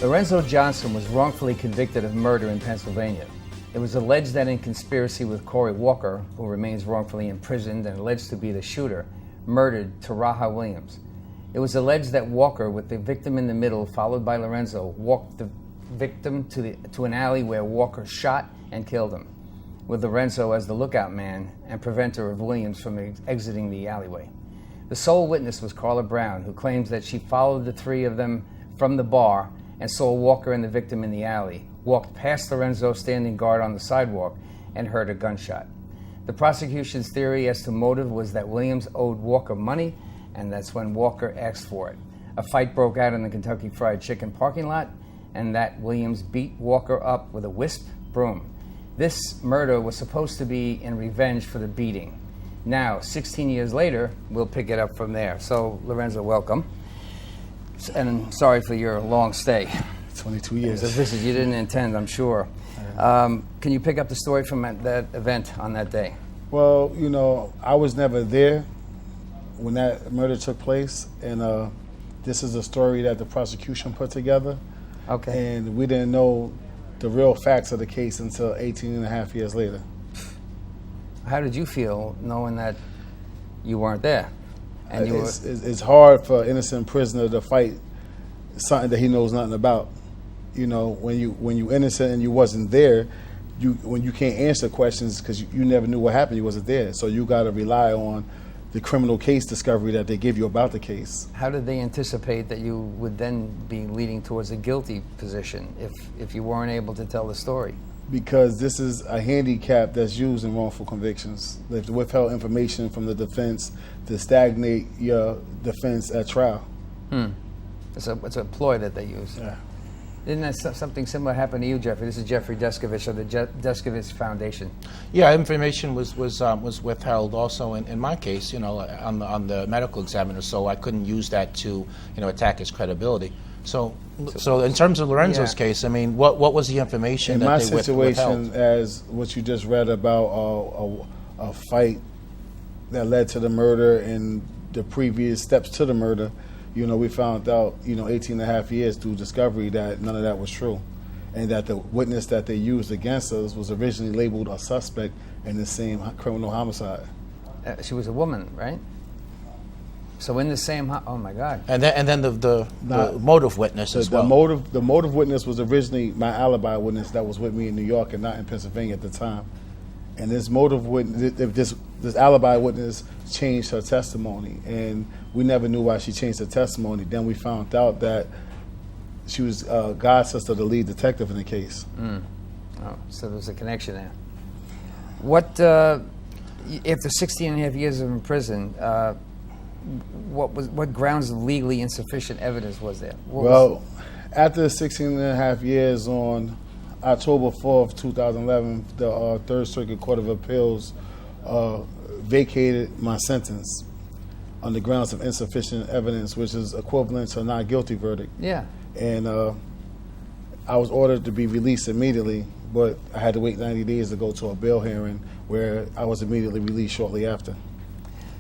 Lorenzo Johnson was wrongfully convicted of murder in Pennsylvania. It was alleged that in conspiracy with Corey Walker, who remains wrongfully imprisoned and alleged to be the shooter, murdered Taraha Williams. It was alleged that Walker, with the victim in the middle, followed by Lorenzo, walked the victim to an alley where Walker shot and killed him, with Lorenzo as the lookout man and preventer of Williams from exiting the alleyway. The sole witness was Carla Brown, who claims that she followed the three of them from the bar and saw Walker and the victim in the alley, walked past Lorenzo standing guard on the sidewalk, and heard a gunshot. The prosecution's theory as to motive was that Williams owed Walker money, and that's when Walker asked for it. A fight broke out in the Kentucky Fried Chicken parking lot, and that Williams beat Walker up with a wisp broom. This murder was supposed to be in revenge for the beating. Now, 16 years later, we'll pick it up from there. So, Lorenzo, welcome. And sorry for your long stay. 22 years. It was a visit you didn't intend, I'm sure. Can you pick up the story from that event on that day? Well, you know, I was never there when that murder took place, and this is a story that the prosecution put together. Okay. And we didn't know the real facts of the case until 18 and a half years later. How did you feel knowing that you weren't there? And it's hard for an innocent prisoner to fight something that he knows nothing about. You know, when you innocent and you wasn't there, when you can't answer questions because you never knew what happened, you wasn't there. So you got to rely on the criminal case discovery that they give you about the case. How did they anticipate that you would then be leading towards a guilty position if you weren't able to tell the story? Because this is a handicap that's used in wrongful convictions. They've withheld information from the defense to stagnate your defense at trial. It's a ploy that they use. Yeah. Didn't that something similar happen to you, Jeffrey? This is Jeffrey Deskovic of the Deskovic Foundation. Yeah, information was withheld also in my case, you know, on the medical examiner, so I couldn't use that to, you know, attack his credibility. So in terms of Lorenzo's case, I mean, what was the information that they withheld? In my situation, as what you just read about a fight that led to the murder and the previous steps to the murder, you know, we found out, you know, 18 and a half years through discovery that none of that was true. And that the witness that they used against us was originally labeled a suspect in the same criminal homicide. She was a woman, right? So in the same, oh my God. And then the motive witness as well. The motive witness was originally my alibi witness that was with me in New York and not in Pennsylvania at the time. And this motive witness, this alibi witness changed her testimony, and we never knew why she changed her testimony. Then we found out that she was God's sister, the lead detective in the case. Oh, so there's a connection there. What, after 16 and a half years in prison, what grounds of legally insufficient evidence was there? After 16 and a half years, on October 4th, 2011, the Third Circuit Court of Appeals vacated my sentence on the grounds of insufficient evidence, which is equivalent to a not guilty verdict. Yeah. And I was ordered to be released immediately, but I had to wait 90 days to go to a bail hearing where I was immediately released shortly after,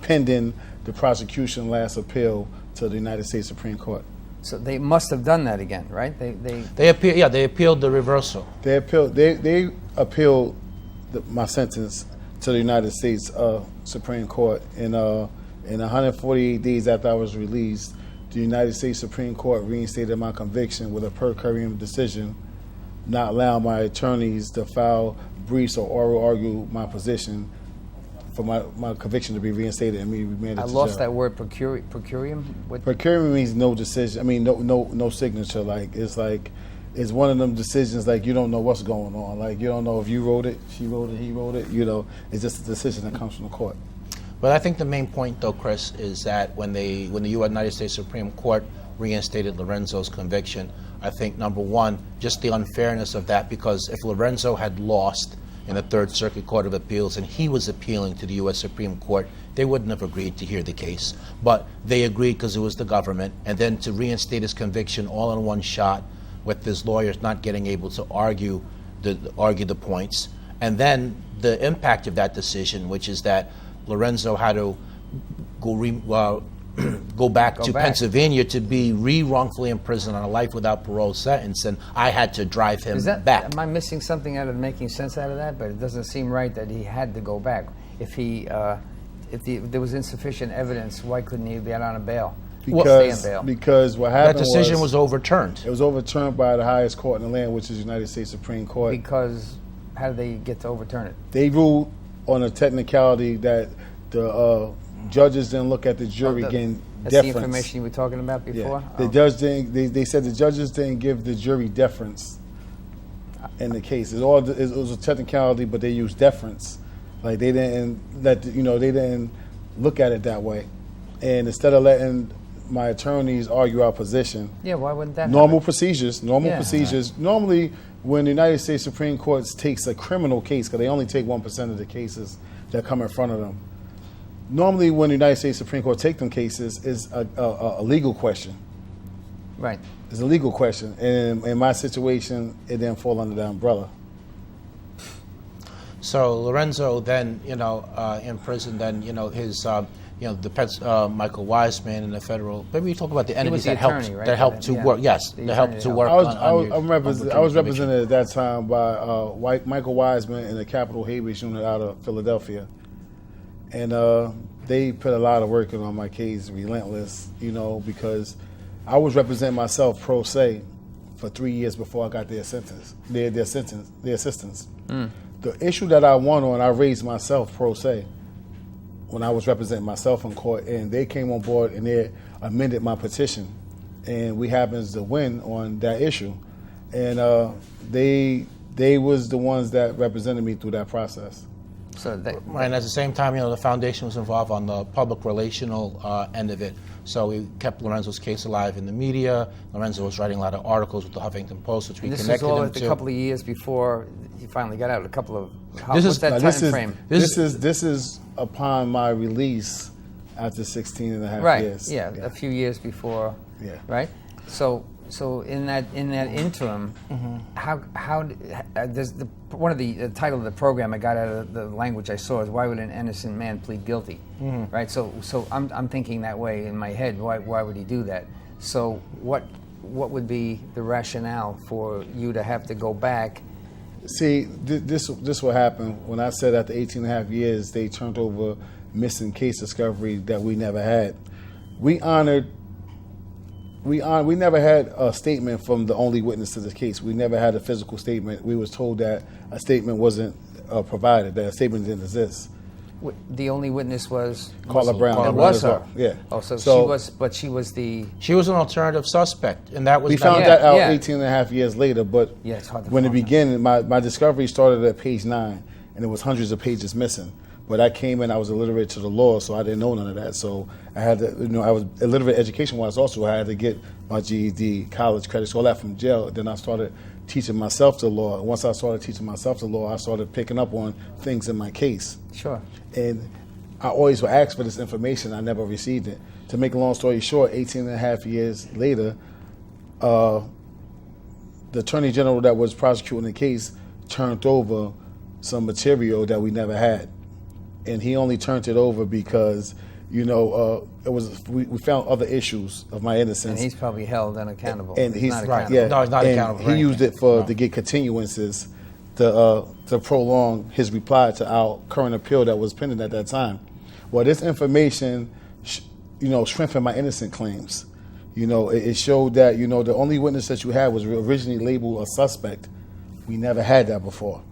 pending the prosecution's last appeal to the United States Supreme Court. So they must have done that again, right? They appealed the reversal. They appealed my sentence to the United States Supreme Court, and 148 days after I was released, the United States Supreme Court reinstated my conviction with a per curiam decision, not allowing my attorneys to file briefs or oral argue my position for my conviction to be reinstated and me remanded to jail. I lost that word, per curiam? Per curiam means no decision. I mean, no signature. It's one of them decisions like you don't know what's going on. Like you don't know if you wrote it, she wrote it, he wrote it. You know, it's just a decision that comes from the court. But I think the main point, though, Chris, is that when the United States Supreme Court reinstated Lorenzo's conviction, I think, number one, just the unfairness of that, because if Lorenzo had lost in the Third Circuit Court of Appeals and he was appealing to the U.S. Supreme Court, they wouldn't have agreed to hear the case. But they agreed because it was the government, and then to reinstate his conviction all in one shot with his lawyers not getting able to argue the points. And then the impact of that decision, which is that Lorenzo had to go go back to Pennsylvania to be wrongfully imprisoned on a life without parole sentence, and I had to drive him back. Am I missing something out of making sense out of that? But it doesn't seem right that he had to go back. If there was insufficient evidence, why couldn't he be out on a bail? Because what happened that decision was overturned. It was overturned by the highest court in the land, which is the United States Supreme Court. Because how did they get to overturn it? They ruled on a technicality that the judges didn't look at the jury getting That's deference. the information you were talking about before? Yeah. The judge didn't. They said the judges didn't give the jury deference in the case. It was a technicality, but they used deference. Like they didn't they didn't look at it that way. And instead of letting my attorneys argue our position, why wouldn't that normal happen? procedures. Normally, when the United States Supreme Court takes a criminal case, because they only take 1% of the cases that come in front of them. Normally, when the United States Supreme Court take them cases, is a legal question. Right. It's a legal question, and in my situation, it didn't fall under that umbrella. So Lorenzo then, in prison, then his, Michael Wiseman and the federal. Maybe you talk about the entities that helped, right? that helped to work. Yes, that helped to work. I was represented at that time by Michael Wiseman in the Capital Habeas Unit out of Philadelphia, and they put a lot of work in on my case, relentless. Because I was representing myself pro se for 3 years before I got their assistance. The issue that I won on, I raised myself pro se when I was representing myself in court, and they came on board and they amended my petition, and we happened to win on that issue, and they was the ones that represented me through that process. And at the same time, the foundation was involved on the public relational end of it. So we kept Lorenzo's case alive in the media. Lorenzo was writing a lot of articles with the Huffington Post, which we connected him to. This was all a couple of years before he finally got out. What's that time frame? This is upon my release after 16 and a half years. Yeah, a few years before. Yeah. Right. So in that interim, how there's one of the title of the program I got out of the language I saw is why would an innocent man plead guilty, right? So I'm thinking that way in my head. Why would he do that? So what would be the rationale for you to have to go back? See, this what happened when I said after 18 and a half years they turned over missing case discovery that we never had. We never had a statement from the only witness to the case. We never had a physical statement. We was told that a statement wasn't provided, that a statement didn't exist. The only witness was Carla Brown. It was her. Yeah. Oh, so she was an alternative suspect, and that was. We found that out 18 and a half years later. But it's hard to when it began, my discovery started at page 9, and there was hundreds of pages missing. But I came in, I was illiterate to the law, so I didn't know none of that. So I had to, I was illiterate education-wise also. I had to get my GED, college credits, all that from jail. Then I started teaching myself the law. And once I started teaching myself the law, I started picking up on things in my case. Sure. And I always would ask for this information. I never received it. To make a long story short, 18 and a half years later, the Attorney General that was prosecuting the case turned over some material that we never had. And he only turned it over because, it was we found other issues of my innocence. And he's probably held unaccountable. And he's not right. accountable. Yeah. No, he's not accountable. He used it to get continuances to prolong his reply to our current appeal that was pending at that time. Well, this information, strengthened my innocent claims. It showed that the only witness that you had was originally labeled a suspect. We never had that before.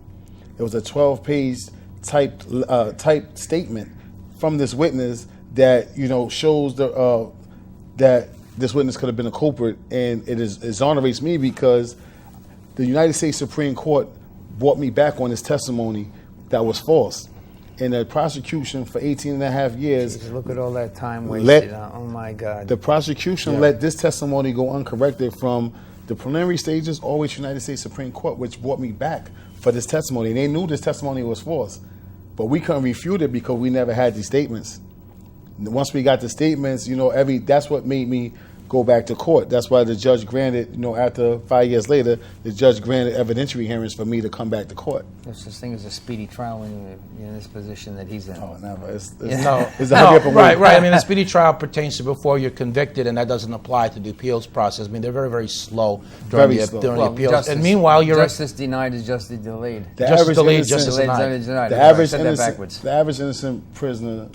It was a 12-page typed statement from this witness that shows that this witness could have been a culprit, and it exonerates me because the United States Supreme Court brought me back on this testimony that was false. And the prosecution for 18 and a half years. Jesus, look at all that time wasted. Oh my God. The prosecution let this testimony go uncorrected from the preliminary stages all the way to the United States Supreme Court, which brought me back for this testimony. They knew this testimony was false, but we couldn't refute it because we never had these statements. Once we got the statements, that's what made me go back to court. That's why the judge granted, after 5 years later, the judge granted evidentiary hearings for me to come back to court. There's such thing as a speedy trial when you're in this position that he's in. Oh, never. It's No, a hurry up and wait. right. I mean, a speedy trial pertains to before you're convicted, and that doesn't apply to the appeals process. I mean, they're very, very slow during Very the slow. during Well, the appeals. justice, And meanwhile, you're justice denied is justice delayed. The Justice average delayed, innocent- justice denied. The I average said that innocent, backwards. the average innocent prisoner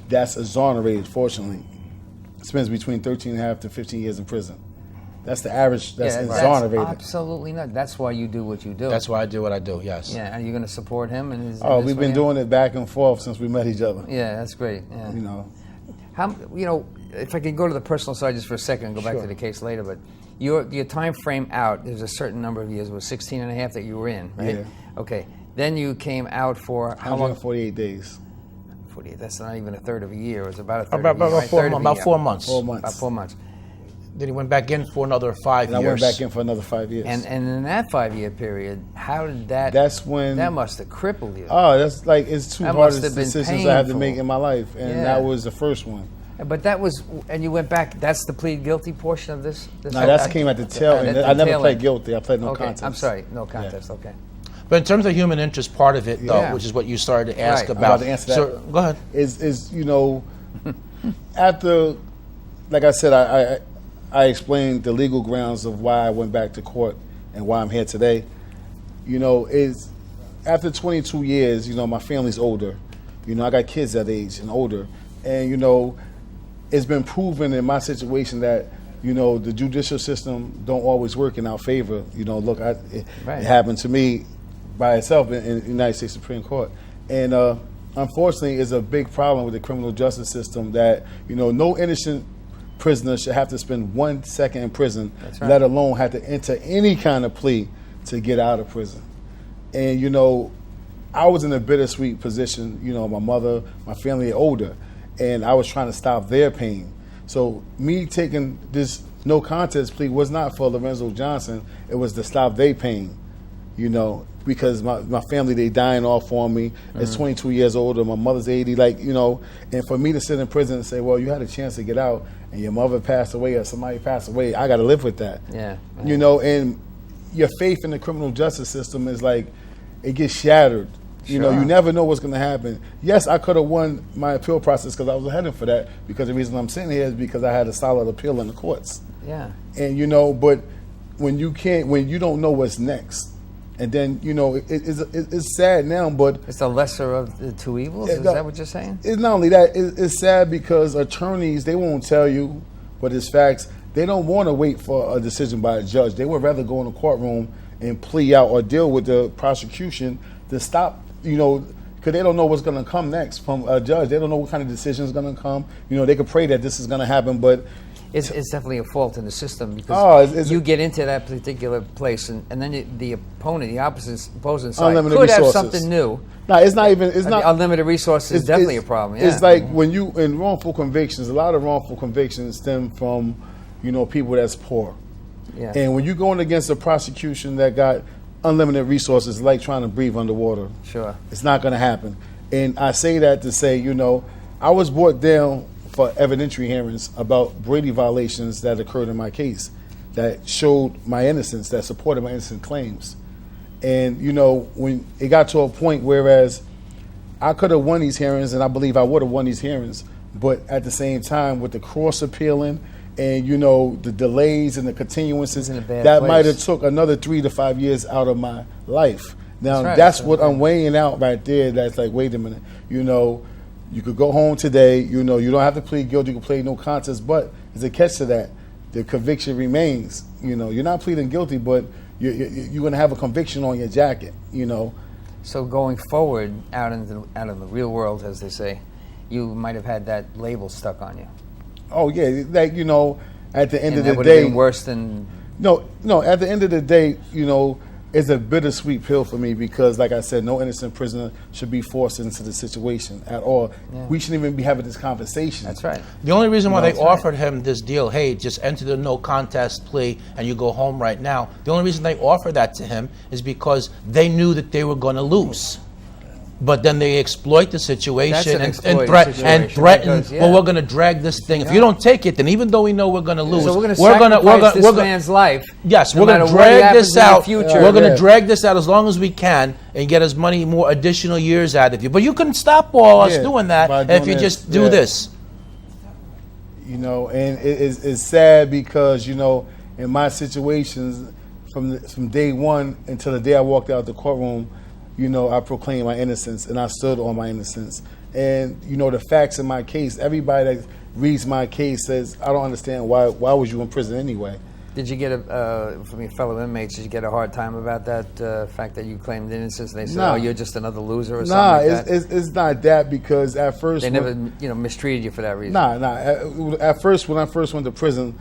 that's exonerated, fortunately, spends between 13 and a half to 15 years in prison. That's the average that's exonerated. Absolutely not. That's why you do what you do. That's why I do what I do. Yes. Yeah, are you going to support him? And his, Oh, in this we've been way? doing it back and forth since we met each other. Yeah, that's great. Yeah. You How know, if I could go to the personal side just for a second and go back Sure. to the case later, but your time frame out, there's a certain number of years, it was 16 and a half that you were in, right? Yeah. Okay. Then you came out for how long? 148 days. 48. That's not even a third of a year. It was about a third About, of a year. about, right? four, Third of a about year. 4 months. 4 months. About 4 months. Then he went back in for another 5 And years. I went back in for another 5 years. And in that 5-year period, how did that? That's when. That must have crippled you. Oh, that's like it's two That hardest must have been decisions I had to painful. make in my life, and Yeah. that was the first one. But that was, and you went back. That's the plead guilty portion of this. No, that came at the tail end. I never pled guilty. I pled no Okay, contest. I'm sorry, no contest. Okay. But in terms of human interest part of it, though, Yeah. which is what you started to ask Right. I'm about. about to answer that. So, go ahead. Is after, like I said, I explained the legal grounds of why I went back to court and why I'm here today. Is after 22 years, my family's older. I got kids that age and older, and it's been proven in my situation that the judicial system don't always work in our favor. Look, it happened to me by itself in the United States Supreme Court, and unfortunately, it's a big problem with the criminal justice system that no innocent prisoner should have to spend 1 second in prison, That's right. let alone have to enter any kind of plea to get out of prison. And I was in a bittersweet position. My mother, my family are older, and I was trying to stop their pain. So me taking this no contest plea was not for Lorenzo Johnson. It was to stop their pain, because my family, they dying off on me. It's 22 years older. My mother's 80, and for me to sit in prison and say, well, you had a chance to get out and your mother passed away or somebody passed away, I got to live with that. Yeah. And your faith in the criminal justice system is like, it gets shattered. You never know what's going to happen. Yes, I could have won my appeal process because I was heading for that, because the reason I'm sitting here is because I had a solid appeal in the courts. Yeah. And but when you don't know what's next, and then it's sad now, but It's the lesser of the two evils. Is that what you're saying? it's not only that. It's sad because attorneys, they won't tell you, but it's facts. They don't want to wait for a decision by a judge. They would rather go in the courtroom and plea out or deal with the prosecution to stop, because they don't know what's going to come next from a judge. They don't know what kind of decision is going to come. They could pray that this is going to happen, but It's definitely a fault in the system because it's you get into that particular place and then the opponent, the opposing side, Unlimited could have resources. something new. no, it's not even. It's not. Unlimited resources is definitely a problem. Yeah. It's like when you in wrongful convictions. A lot of wrongful convictions stem from, people that's poor. Yeah. And when you're going against a prosecution that got unlimited resources, it's like trying to breathe underwater. Sure. It's not going to happen. And I say that to say, I was brought down for evidentiary hearings about Brady violations that occurred in my case that showed my innocence, that supported my innocent claims. And, when it got to a point whereas I could have won these hearings, and I believe I would have won these hearings, but at the same time, with the cross appealing and, the delays and the continuances, in a bad that place. might have took another 3 to 5 years out of my life. Now, That's that's right. what I'm weighing out right there. That's like, wait a minute, you could go home today, you don't have to plead guilty, you can plead no contest, but there's a catch to that. The conviction remains. You're not pleading guilty, but you're going to have a conviction on your jacket, So going forward out in the real world, as they say, you might have had that label stuck on you. Oh, yeah, like, at the end And of that the would have day. been worse than. No, at the end of the day, it's a bittersweet pill for me because, like I said, no innocent prisoner should be forced into the situation at all. Yeah. We shouldn't even be having this conversation. That's right. The only reason why No, they that's right. offered him this deal, hey, just enter the no contest plea and you go home right now. The only reason they offered that to him is because they knew that they were going to lose. but then they exploit the situation That's an and exploited situation threaten. because, yeah. Well, we're going to drag this thing. If you don't take it, then even though we know we're going to lose, So we're going to sacrifice this man's life. Yes, no we're going matter to what drag happens this in the out. future. We're going to drag this out as long as we can and get as many more additional years out of you. But you can stop all us doing that by if you doing just this. do Yeah. this. You know, and it's sad because, you know, in my situations, from day one until the day I walked out the courtroom, you know, I proclaimed my innocence and I stood on my innocence. And, you know, the facts in my case, everybody that reads my case says, I don't understand why was you in prison anyway? Did you get from your fellow inmates, did you get a hard time about that fact that you claimed innocence? They said, Nah. oh, you're just another loser or Nah, something like that? it's not that, because at first... They never, mistreated you for that reason? Nah. At first, when I first went to prison,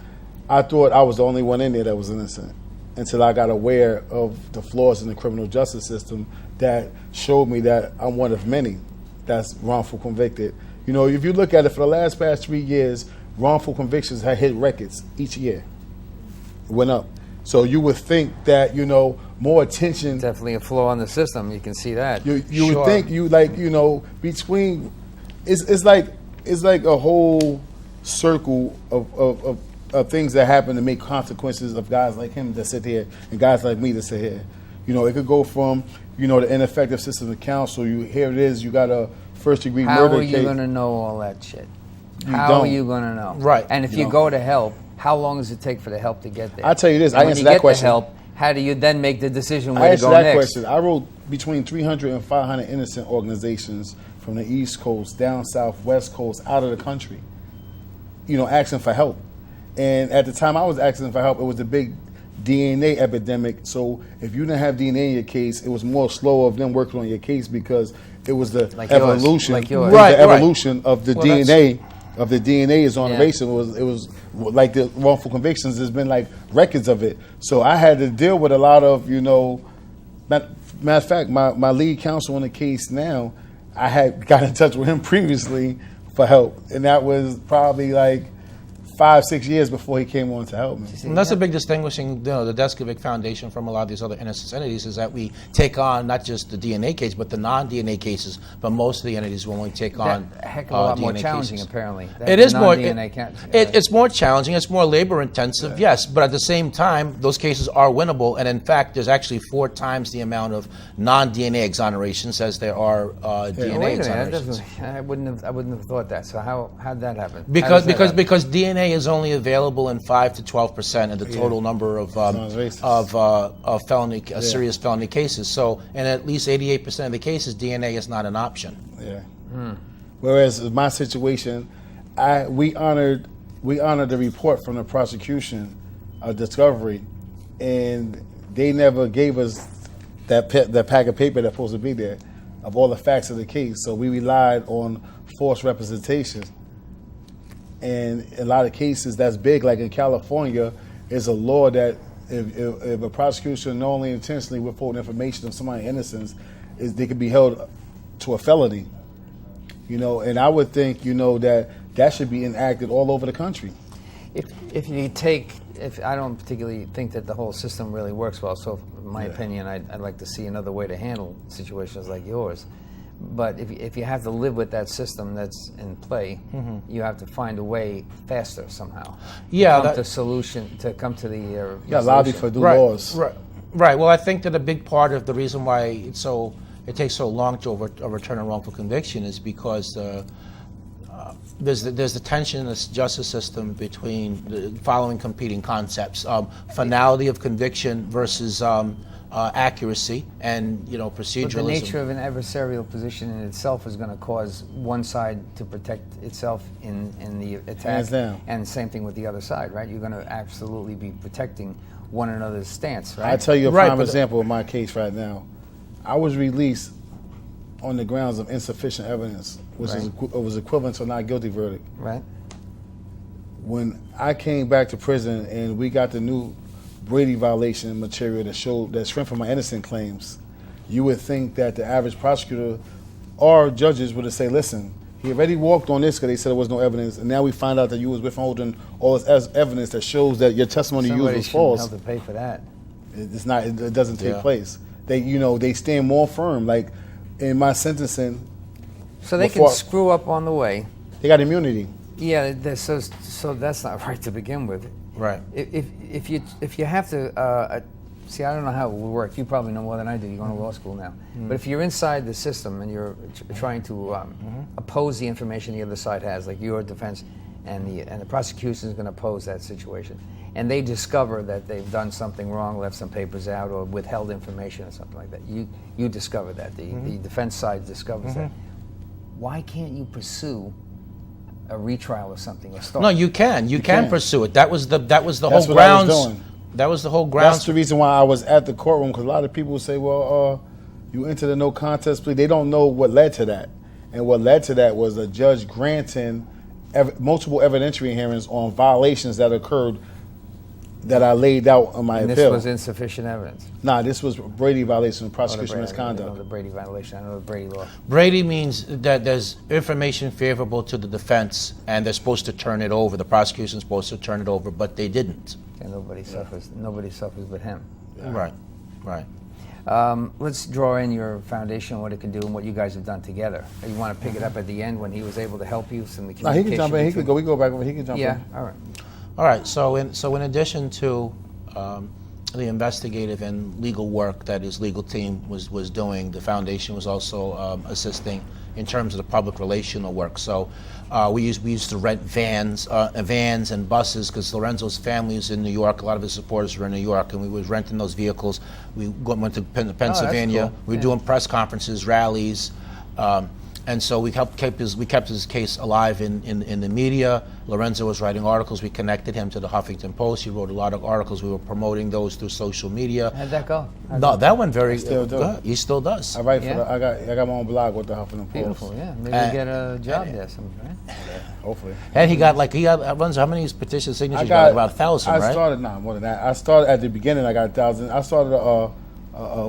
I thought I was the only one in there that was innocent, until I got aware of the flaws in the criminal justice system that showed me that I'm one of many that's wrongful convicted. You know, if you look at it, for the past 3 years, wrongful convictions have hit records each year. It went up. So you would think that, you know, more attention... Definitely a flaw in the system. You can see that. You would think between... It's like a whole circle of things that happen to make consequences of guys like him that sit here and guys like me that sit here. You know, it could go from, the ineffective system of counsel. Here it is, you got a first-degree murder case. How are you going to know all that shit? How don't. are you going to know? Right. And if you go to help, how long does it take for the help to get there? I'll tell you this, And I when answered you that get question. the help, how do you then make the decision I where to answered go that next? question. I wrote between 300 and 500 innocent organizations from the East Coast, down South, West Coast, out of the country, asking for help. And at the time I was asking for help, it was a big DNA epidemic. So if you didn't have DNA in your case, it was more slow of them working on your case, because it was the Like yours. evolution. Like yours. It was Right, the right. evolution of the Well, DNA. Of the DNA exoneration. It was like the wrongful convictions. There's been like records of it. So I had to deal with a lot of, matter of fact, my lead counsel on the case now, I had got in touch with him previously for help, and that was probably like 5-6 years before he came on to help me. And that's a big distinguishing, the Deskovic Foundation from a lot of these other innocence entities, is that we take on not just the DNA case, but the non-DNA cases. But most of the entities will only take on A heck of a lot more DNA challenging, cases. apparently. It is more. Non-DNA It's more challenging. It's more labor intensive, yes. But at the same time, those cases are winnable. And in fact, there's actually 4 times the amount of non-DNA exonerations as there are DNA Wait a minute, exonerations. I wouldn't have thought that. So how'd that happen? Because How does that happen? because DNA is only available in 5 to 12% of the total number of felony serious felony cases. So in at least 88% of the cases, DNA is not an option. Yeah. Whereas in my situation, we honored the report from the prosecution of discovery, and they never gave us that pack of paper that's supposed to be there of all the facts of the case. So we relied on false representation. And a lot of cases that's big, like in California, is a law that if a prosecution knowingly intentionally withhold information of somebody's innocence, they could be held to a felony. And I would think, that should be enacted all over the country. If I don't particularly think that the whole system really works well, so in my opinion, I'd like to see another way to handle situations like yours. But if you have to live with that system that's in play, you have to find a way faster somehow. Yeah, to come to the lobby for new laws. Right. Well, I think that a big part of the reason why it takes so long to overturn a wrongful conviction is because there's the tension in the justice system between the following competing concepts: finality of conviction versus accuracy and proceduralism. But the nature of an adversarial position in itself is going to cause one side to protect itself in the attack, Hands down. and same thing with the other side, right? You're going to absolutely be protecting one another's stance, right? I'll tell you a Right, prime but example of my case right now. I was released on the grounds of insufficient evidence, which was equivalent to a not guilty verdict. Right. When I came back to prison and we got the new Brady violation material that strengthened my innocent claims, you would think that the average prosecutor or judges would have said, listen, he already walked on this because they said there was no evidence, and now we find out that you was withholding all this evidence that shows that your testimony you used was false. Somebody shouldn't have to pay for that. It's not. It doesn't take place. They stand more firm. Like in my sentencing, So they Before- can screw up on the way. they got immunity. Yeah, so that's not right to begin with. Right. If you have to see, I don't know how it will work. You probably know more than I do. You're going to law school now. But if you're inside the system and you're trying to oppose the information the other side has, like your defense, and the prosecution is going to oppose that situation, and they discover that they've done something wrong, left some papers out, or withheld information or something like that, you discover that. The defense side discovers that. Why can't you pursue a retrial or something? Or start? No, you can. You can pursue it. That was the That's whole what I was grounds. doing. That was the whole grounds. That's the reason why I was at the courtroom, because a lot of people say, well, you entered a no contest plea. They don't know what led to that. And what led to that was a judge granting multiple evidentiary hearings on violations that occurred that I laid out on my And this appeal. was insufficient evidence. Nah, this was Brady violation of prosecution I know misconduct. the Brady violation. I know the Brady law. Brady means that there's information favorable to the defense, and they're supposed to turn it over. The prosecution's supposed to turn it over, but they didn't. And nobody suffers. Nobody suffers but him. Right. Right. Let's draw in your foundation, what it can do, and what you guys have done together. You want to pick it up at the end when he was able to help you? Some of the Nah, he can communication jump in. He between- could go. We go back over. He can jump Yeah. in. All right. All right. So in addition to the investigative and legal work that his legal team was doing, the foundation was also assisting in terms of the public relational work. So we used to rent vans and buses, because Lorenzo's family is in New York. A lot of his supporters were in New York, and we was renting those vehicles. We went to Pennsylvania. cool. We were Yeah. doing press conferences, rallies. And so we kept his case alive in the media. Lorenzo was writing articles. We connected him to the Huffington Post. He wrote a lot of articles. We were promoting those through social media. How'd that go? No, that went very still do. good. He still does. I write for Yeah. I got my own blog with the Huffington Post. Beautiful. Yeah. Maybe you get a job there, something, right? Hopefully. And he got Lorenzo, how many petition signatures? I You got got about 1,000, I right? started more than that. I started at the beginning. I got 1,000. I started a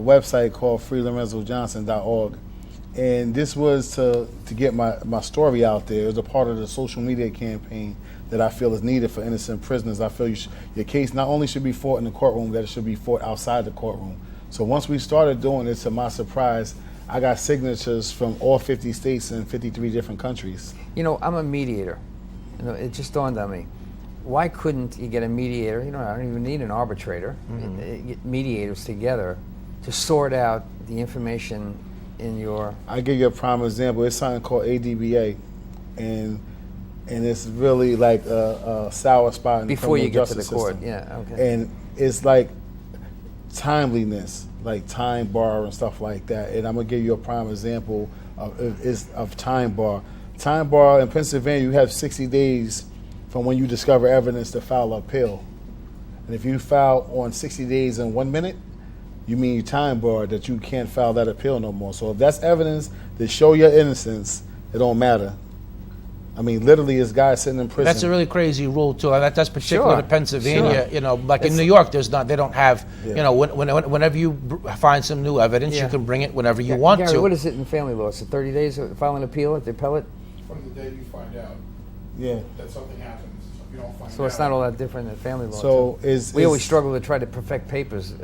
website called freelorenzojohnson.org, and this was to get my story out there. It was a part of the social media campaign that I feel is needed for innocent prisoners. I feel your case not only should be fought in the courtroom, that it should be fought outside the courtroom. So once we started doing it, to my surprise, I got signatures from all 50 states and 53 different countries. You know, I'm a mediator. You know, it just dawned on me. Why couldn't you get a mediator? You know, I don't even need an arbitrator. Get mediators together to sort out the information in your... I give you a prime example. It's something called ADBA, and it's really like a sour spot in the Before you criminal get to the justice court, system. yeah, okay. And it's like timeliness, like time bar and stuff like that. And I'm gonna give you a prime example of time bar. Time bar in Pennsylvania, you have 60 days from when you discover evidence to file an appeal. And if you file on 60 days and 1 minute, you mean you time bar that you can't file that appeal no more. So if that's evidence to show your innocence, it don't matter. I mean, literally, this guy sitting in prison. That's a really crazy rule too. That's particular Sure, to Pennsylvania. sure. You know, like in New York, they don't have. Yeah. You know, whenever you find some new evidence, Yeah. you can bring it whenever you want Gary, to. what is it in family law? Is it 30 days to file an appeal at the appellate? From the day you find out Yeah. that something happens, if you don't find out. So it's not all that different than family law. So too. is We always struggle to try to perfect papers.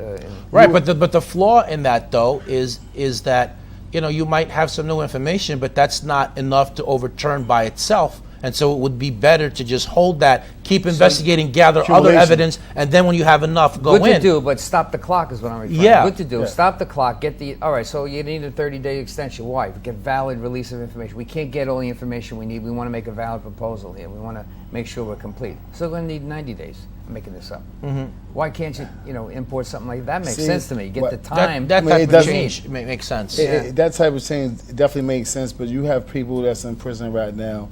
Right, but the flaw in that though is that you might have some new information, but that's not enough to overturn by itself. And so it would be better to just hold that, keep investigating, gather other accumulation. evidence, and then when you have enough, go Good in. to do, but stop the clock is what I'm referring Yeah. to. Good to do. Yeah. Stop the clock. Get the... All right, so you need a 30-day extension. Why? Get valid release of information. We can't get all the information we need. We want to make a valid proposal here. We want to make sure we're complete. So we're going to need 90 days. I'm making this up. Why can't you, import something like that? Makes See, sense to me. Get what- the time. That I mean, type it of doesn't- change makes sense. That type of change definitely makes sense, but you have people that's in prison right now,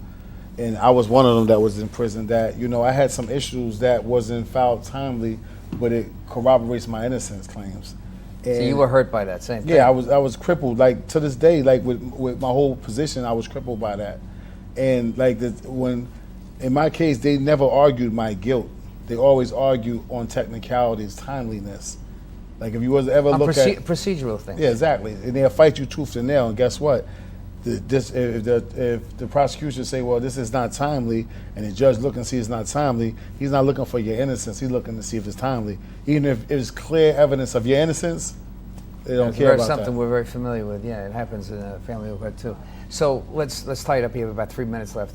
and I was one of them that was in prison, that, I had some issues that wasn't filed timely, but it corroborates my innocence claims. So And you were hurt by that same thing. yeah, I was crippled. Like, to this day, like with my whole position, I was crippled by that. And like when, in my case, they never argued my guilt. They always argue on technicalities, timeliness. Like, if you was to ever A look at procedural thing. yeah, exactly. And they'll fight you tooth and nail. And guess what? If the prosecution say, well, this is not timely, and the judge look and see it's not timely, he's not looking for your innocence. He's looking to see if it's timely. Even if it's clear evidence of your innocence, They don't It's care very about something that. we're very familiar with. Yeah, it happens in a family of court too. So let's tie it up. You have about 3 minutes left.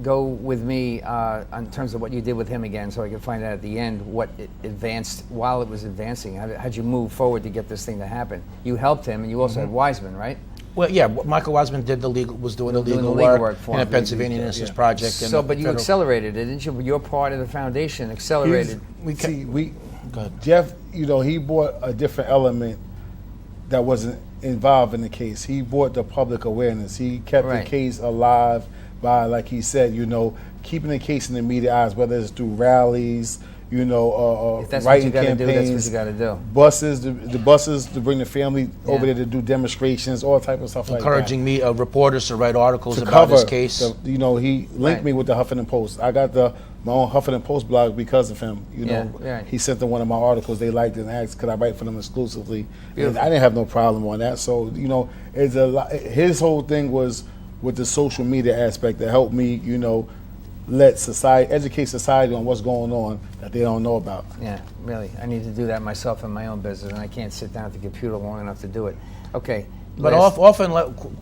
Go with me in terms of what you did with him again, so I can find out at the end what it advanced while it was advancing. How'd you move forward to get this thing to happen? You helped him, and you also had Wiseman, right? Well, yeah, Michael Wiseman was doing the legal work for in a him. Pennsylvania Innocence Project. So, and but you federal- accelerated it, didn't you? Your part of the foundation accelerated. Go ahead. Jeff, he brought a different element that wasn't involved in the case. He brought the public awareness. He kept Right. the case alive by, like he said, keeping the case in the media eyes, whether it's through rallies, If that's what writing you got to do, campaigns, that's what you got to do. buses, the buses to bring the family over Yeah. there to do demonstrations, all type of stuff like that. Encouraging me, reporters to write articles To about cover his case. he linked Right. me with the Huffington Post. I got my own Huffington Post blog because of him. Yeah, right. He sent them one of my articles. They liked it and asked, could I write for them exclusively? And Beautiful. I didn't have no problem on that. So it's a lot. His whole thing was with the social media aspect that helped me, educate society on what's going on that they don't know about. Yeah, really. I need to do that myself in my own business, and I can't sit down at the computer long enough to do it. Okay. But last-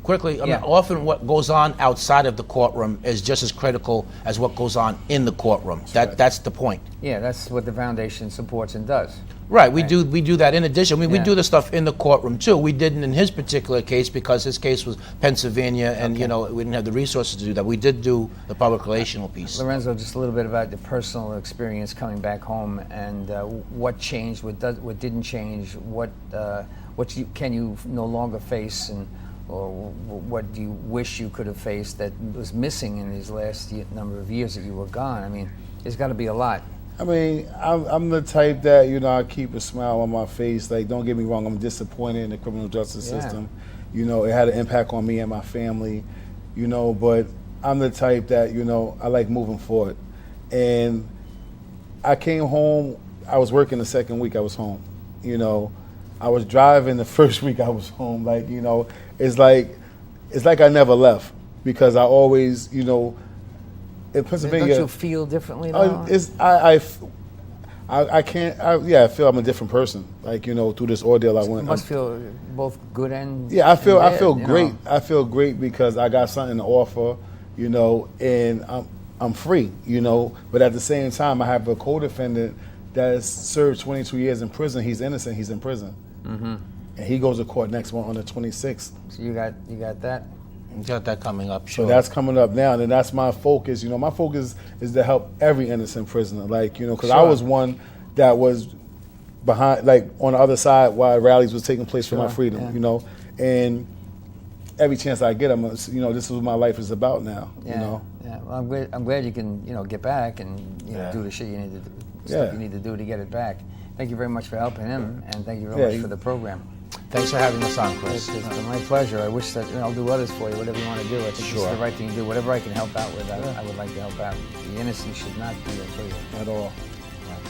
quickly, Yeah. often what goes on outside of the courtroom is just as critical as what goes on in the courtroom. That's the point. Yeah, that's what the foundation supports and does. Right, we do that in addition. We Yeah. do the stuff in the courtroom too. We didn't in his particular case because his case was Pennsylvania, and we didn't have the resources to do that. We did do the public relational piece. Lorenzo, just a little bit about the personal experience coming back home and what changed, what didn't change, what can you no longer face, or what do you wish you could have faced that was missing in these last number of years that you were gone? I mean, there's got to be a lot. I mean, I'm the type that, I keep a smile on my face. Like, don't get me wrong, I'm disappointed in the criminal justice Yeah. system. It had an impact on me and my family, but I'm the type that, I like moving forward. And I came home, I was working the second week I was home, I was driving the first week I was home. Like, it's like I never left because I always, in Pennsylvania. Don't you feel differently now? I feel I'm a different person. Like, through this ordeal I You went. must feel both good and Yeah, I feel bad, great. I feel great because I got something to offer, and I'm free, But at the same time, I have a co-defendant that has served 22 years in prison. He's innocent. He's in prison, and he goes to court next month on the 26th. So you got that. You got that coming up, So sure. that's coming up now, and that's my focus. My focus is to help every innocent prisoner, because I Sure. was one that was behind, like on the other side while rallies was taking place for my Sure, freedom, yeah. and every chance I get, this is what my life is about now, Yeah. Yeah. Well, I'm glad you can get back and do the shit you need to do, stuff you need to do to get it back. Thank you very much for helping him, and thank you very much for the program. Thanks for having us on, Chris. It's been my pleasure. I wish that I'll do others for you, whatever you want to do. I think it's the right thing to do. Whatever I can help out with, I would like to help out. The innocent should not be a prison at all.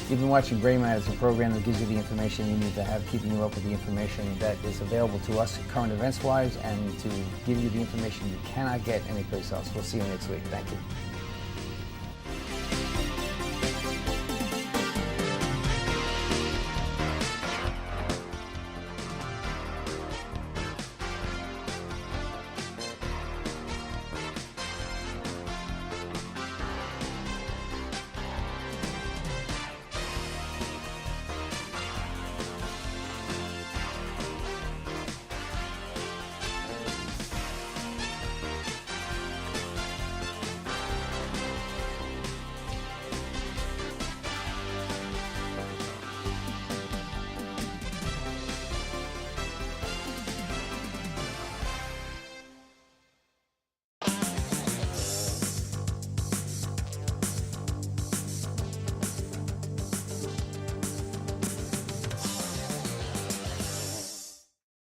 You've been watching Gray Man. It's a program that gives you the information you need to have, keeping you up with the information that is available to us current events-wise, and to give you the information you cannot get anyplace else. We'll see you next week. Thank you.